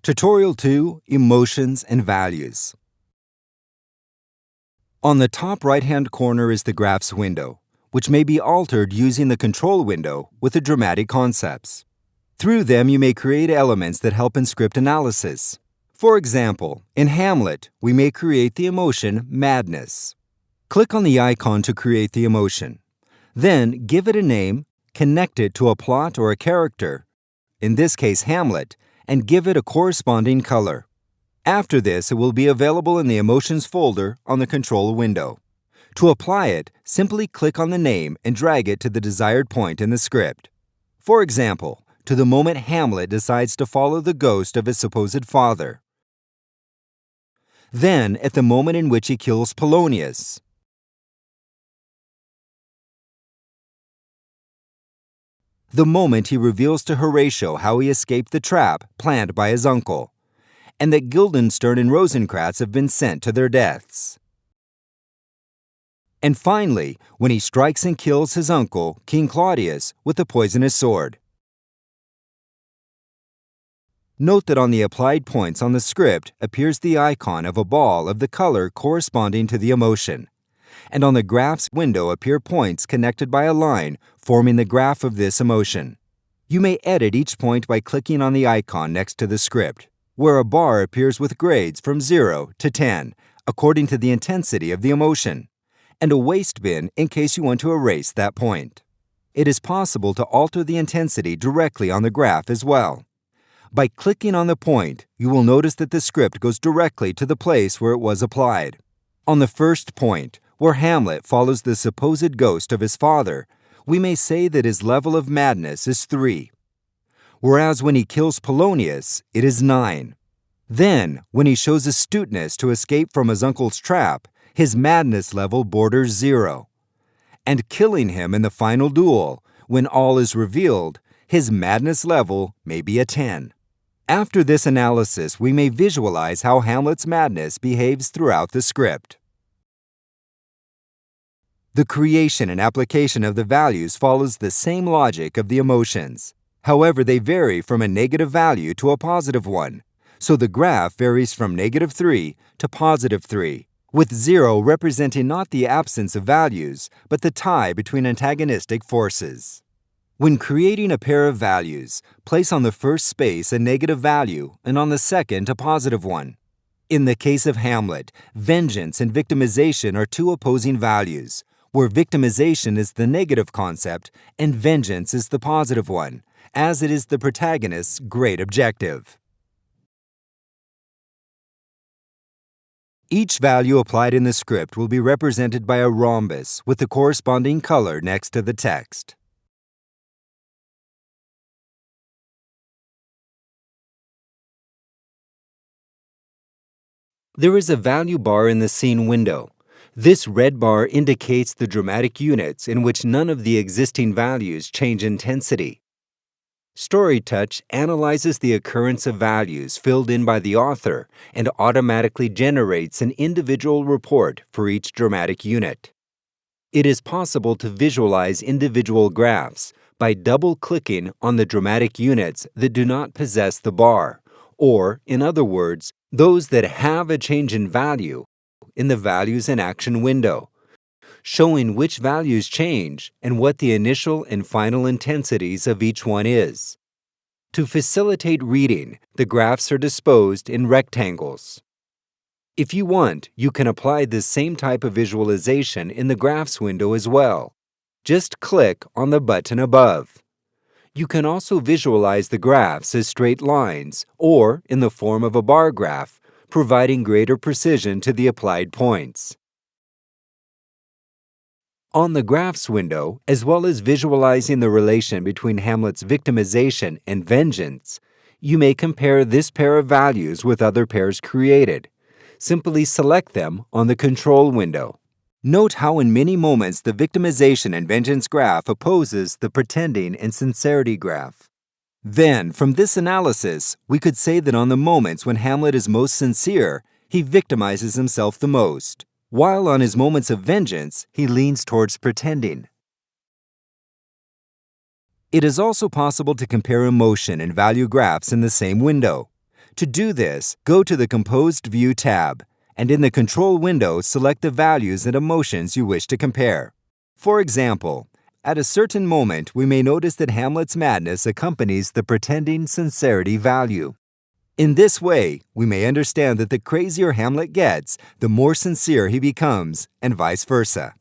Tutorial 2, Emotions and Values. On the top right-hand corner is the graphs window, which may be altered using the control window with the dramatic concepts. Through them, you may create elements that help in script analysis. For example, in Hamlet, we may create the emotion madness. Click on the icon to create the emotion. Then, give it a name, connect it to a plot or a character, in this case Hamlet, and give it a corresponding color. After this, it will be available in the Emotions folder on the control window. To apply it, simply click on the name and drag it to the desired point in the script. For example, to the moment Hamlet decides to follow the ghost of his supposed father. Then, at the moment in which he kills Polonius. The moment he reveals to Horatio how he escaped the trap planned by his uncle, and that Guildenstern and Rosencrantz have been sent to their deaths. And finally, when he strikes and kills his uncle, King Claudius, with the poisonous sword. Note that on the applied points on the script appears the icon of a ball of the color corresponding to the emotion, and on the graphs window appear points connected by a line forming the graph of this emotion. You may edit each point by clicking on the icon next to the script, where a bar appears with grades from 0 to 10, according to the intensity of the emotion, and a waste bin in case you want to erase that point. It is possible to alter the intensity directly on the graph as well. By clicking on the point, you will notice that the script goes directly to the place where it was applied. On the first point, where Hamlet follows the supposed ghost of his father, we may say that his level of madness is 3. Whereas when he kills Polonius, it is 9. Then, when he shows astuteness to escape from his uncle's trap, his madness level borders 0. And killing him in the final duel, when all is revealed, his madness level may be a 10. After this analysis, we may visualize how Hamlet's madness behaves throughout the script. The creation and application of the values follows the same logic of the emotions. However, they vary from a negative value to a positive one, so the graph varies from -3 to +3, with 0 representing not the absence of values, but the tie between antagonistic forces. When creating a pair of values, place on the first space a negative value and on the second a positive one. In the case of Hamlet, vengeance and victimization are two opposing values, where victimization is the negative concept and vengeance is the positive one, as it is the protagonist's great objective. Each value applied in the script will be represented by a rhombus with the corresponding color next to the text. There is a value bar in the scene window. This red bar indicates the dramatic units in which none of the existing values change intensity. StoryTouch analyzes the occurrence of values filled in by the author and automatically generates an individual report for each dramatic unit. It is possible to visualize individual graphs by double-clicking on the dramatic units that do not possess the bar, or, in other words, those that have a change in value in the Values in Action window, showing which values change and what the initial and final intensities of each one is. To facilitate reading, the graphs are disposed in rectangles. If you want, you can apply this same type of visualization in the Graphs window as well. Just click on the button above. You can also visualize the graphs as straight lines or in the form of a bar graph, providing greater precision to the applied points. On the Graphs window, as well as visualizing the relation between Hamlet's victimization and vengeance, you may compare this pair of values with other pairs created. Simply select them on the control window. Note how in many moments the victimization and vengeance graph opposes the pretending and sincerity graph. Then, from this analysis, we could say that on the moments when Hamlet is most sincere, he victimizes himself the most, while on his moments of vengeance, he leans towards pretending. It is also possible to compare emotion and value graphs in the same window. To do this, go to the Composed View tab, and in the Control window, select the values and emotions you wish to compare. For example, at a certain moment, we may notice that Hamlet's madness accompanies the pretending sincerity value. In this way, we may understand that the crazier Hamlet gets, the more sincere he becomes, and vice versa.